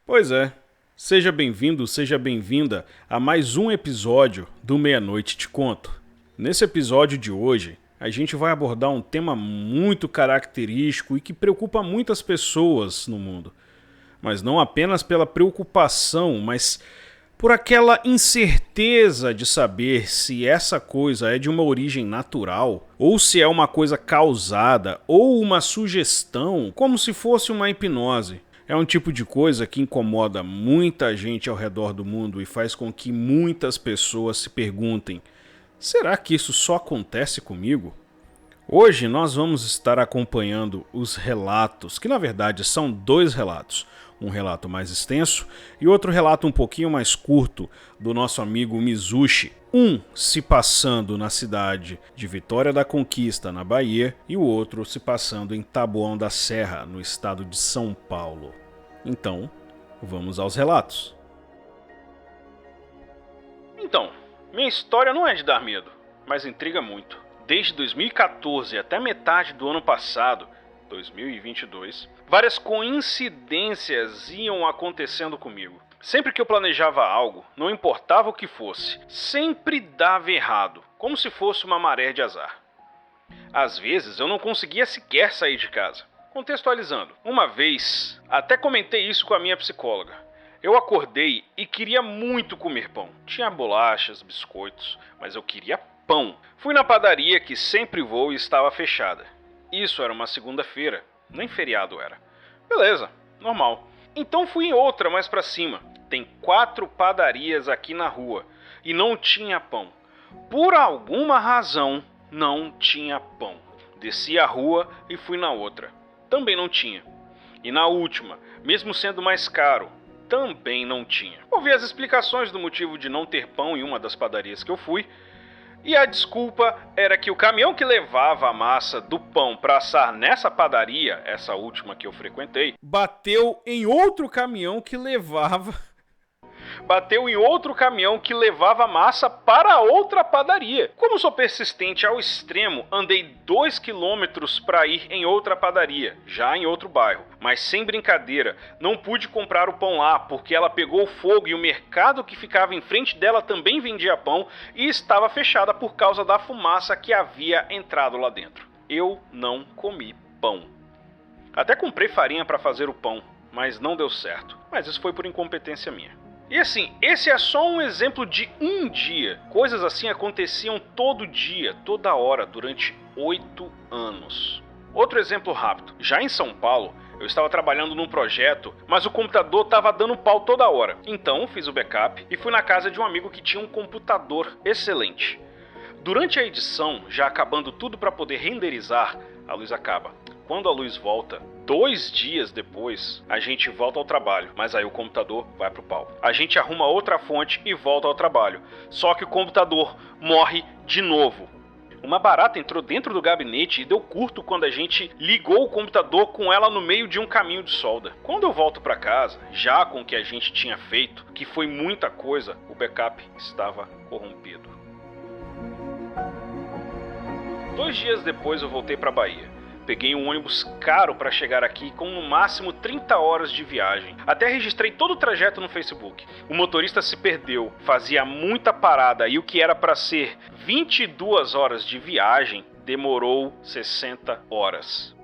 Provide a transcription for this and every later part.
Pois é, seja bem-vindo, seja bem-vinda a mais um episódio do Meia-Noite Te Conto. Nesse episódio de hoje, a gente vai abordar um tema muito característico e que preocupa muitas pessoas no mundo. Mas não apenas pela preocupação, mas por aquela incerteza de saber se essa coisa é de uma origem natural, ou se é uma coisa causada, ou uma sugestão, como se fosse uma hipnose. É um tipo de coisa que incomoda muita gente ao redor do mundo e faz com que muitas pessoas se perguntem: será que isso só acontece comigo? Hoje nós vamos estar acompanhando os relatos, que na verdade são dois relatos. Um relato mais extenso e outro relato um pouquinho mais curto do nosso amigo Mizushi. Um se passando na cidade de Vitória da Conquista, na Bahia, e o outro se passando em Taboão da Serra, no estado de São Paulo. Então, vamos aos relatos. Então, minha história não é de dar medo, mas intriga muito. Desde 2014 até metade do ano passado, 2022, várias coincidências iam acontecendo comigo. Sempre que eu planejava algo, não importava o que fosse, sempre dava errado, como se fosse uma maré de azar. Às vezes eu não conseguia sequer sair de casa. Contextualizando, uma vez, até comentei isso com a minha psicóloga. Eu acordei e queria muito comer pão. Tinha bolachas, biscoitos, mas eu queria pão. Fui na padaria que sempre vou e estava fechada. Isso era uma segunda-feira, nem feriado era. Beleza, normal. Então fui em outra mais pra cima. Tem 4 padarias aqui na rua e não tinha pão. Por alguma razão, não tinha pão. Desci a rua e fui na outra. Também não tinha. E na última, mesmo sendo mais caro, também não tinha. Ouvi as explicações do motivo de não ter pão em uma das padarias que eu fui. E a desculpa era que o caminhão que levava a massa do pão para assar nessa padaria, essa última que eu frequentei, bateu em outro caminhão que levava a massa para outra padaria. Como sou persistente ao extremo, andei 2 quilômetros para ir em outra padaria, já em outro bairro. Mas sem brincadeira, não pude comprar o pão lá porque ela pegou fogo e o mercado que ficava em frente dela também vendia pão e estava fechada por causa da fumaça que havia entrado lá dentro. Eu não comi pão. Até comprei farinha para fazer o pão, mas não deu certo. Mas isso foi por incompetência minha. E assim, esse é só um exemplo de um dia. Coisas assim aconteciam todo dia, toda hora, durante 8 anos. Outro exemplo rápido. Já em São Paulo, eu estava trabalhando num projeto, mas o computador estava dando pau toda hora. Então fiz o backup e fui na casa de um amigo que tinha um computador excelente. Durante a edição, já acabando tudo para poder renderizar, a luz acaba. Quando a luz volta, 2 dias depois, a gente volta ao trabalho, mas aí o computador vai pro pau. A gente arruma outra fonte e volta ao trabalho, só que o computador morre de novo. Uma barata entrou dentro do gabinete e deu curto quando a gente ligou o computador com ela no meio de um caminho de solda. Quando eu volto para casa, já com o que a gente tinha feito, que foi muita coisa, o backup estava corrompido. 2 dias depois eu voltei para Bahia. Peguei um ônibus caro para chegar aqui com no máximo 30 horas de viagem. Até registrei todo o trajeto no Facebook. O motorista se perdeu, fazia muita parada e o que era para ser 22 horas de viagem demorou 60 horas.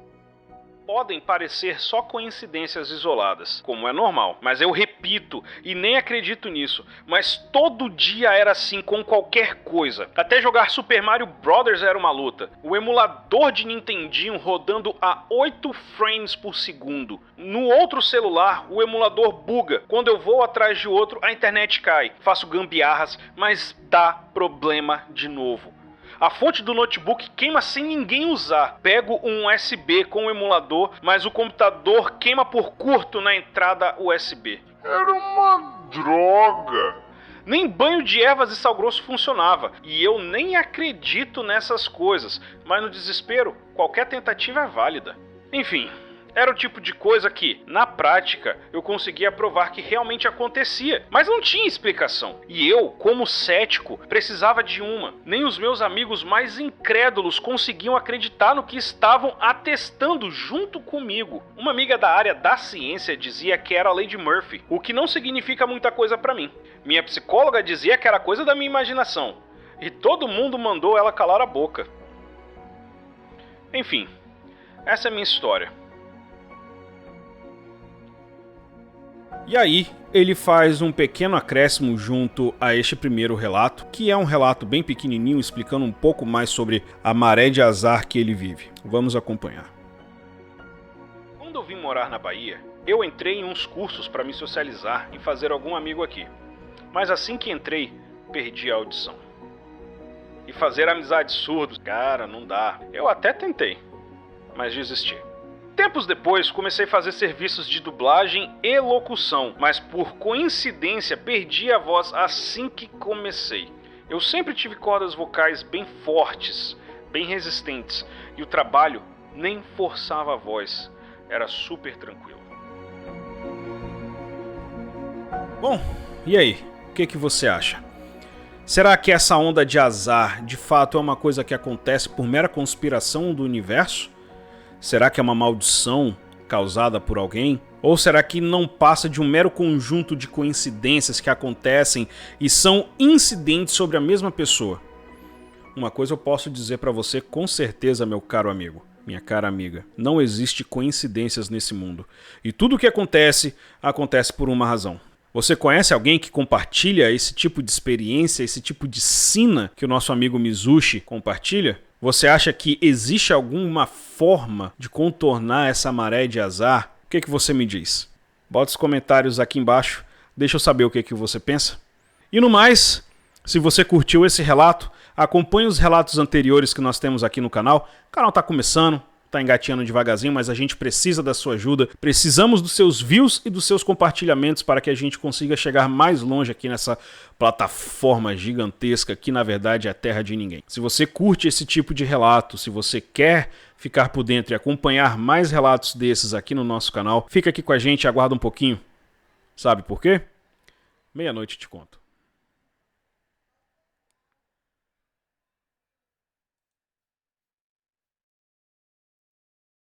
Podem parecer só coincidências isoladas, como é normal, mas eu repito e nem acredito nisso, mas todo dia era assim com qualquer coisa. Até jogar Super Mario Bros. Era uma luta. O emulador de Nintendinho rodando a 8 frames por segundo. No outro celular, o emulador buga. Quando eu vou atrás de outro, a internet cai. Faço gambiarras, mas dá problema de novo. A fonte do notebook queima sem ninguém usar. Pego um USB com o emulador, mas o computador queima por curto na entrada USB. Era uma droga. Nem banho de ervas e sal grosso funcionava. E eu nem acredito nessas coisas. Mas no desespero, qualquer tentativa é válida. Enfim, Era o tipo de coisa que, na prática, eu conseguia provar que realmente acontecia, mas não tinha explicação. E eu, como cético, precisava de uma. Nem os meus amigos mais incrédulos conseguiam acreditar no que estavam atestando junto comigo. Uma amiga da área da ciência dizia que era a lei de Murphy, o que não significa muita coisa pra mim. Minha psicóloga dizia que era coisa da minha imaginação. E todo mundo mandou ela calar a boca. Enfim, essa é a minha história. E aí, ele faz um pequeno acréscimo junto a este primeiro relato, que é um relato bem pequenininho, explicando um pouco mais sobre a maré de azar que ele vive. Vamos acompanhar. Quando eu vim morar na Bahia, eu entrei em uns cursos para me socializar e fazer algum amigo aqui. Mas assim que entrei, perdi a audição. E fazer amizades surdos, cara, não dá. Eu até tentei, mas desisti. Tempos depois, comecei a fazer serviços de dublagem e locução, mas por coincidência perdi a voz assim que comecei. Eu sempre tive cordas vocais bem fortes, bem resistentes, e o trabalho nem forçava a voz, era super tranquilo. Bom, e aí? O que você acha? Será que essa onda de azar de fato é uma coisa que acontece por mera conspiração do universo? Será que é uma maldição causada por alguém? Ou será que não passa de um mero conjunto de coincidências que acontecem e são incidentes sobre a mesma pessoa? Uma coisa eu posso dizer pra você com certeza, meu caro amigo, minha cara amiga. Não existe coincidências nesse mundo. E tudo o que acontece, acontece por uma razão. Você conhece alguém que compartilha esse tipo de experiência, esse tipo de sina que o nosso amigo Mizushi compartilha? Você acha que existe alguma forma de contornar essa maré de azar? O que você me diz? Bota os comentários aqui embaixo, deixa eu saber o que você pensa. E no mais, se você curtiu esse relato, acompanhe os relatos anteriores que nós temos aqui no canal. O canal está começando, está engatinhando devagarzinho, mas a gente precisa da sua ajuda. Precisamos dos seus views e dos seus compartilhamentos para que a gente consiga chegar mais longe aqui nessa plataforma gigantesca que na verdade é a terra de ninguém. Se você curte esse tipo de relato, se você quer ficar por dentro e acompanhar mais relatos desses aqui no nosso canal, fica aqui com a gente e aguarda um pouquinho. Sabe por quê? Meia-noite te conto.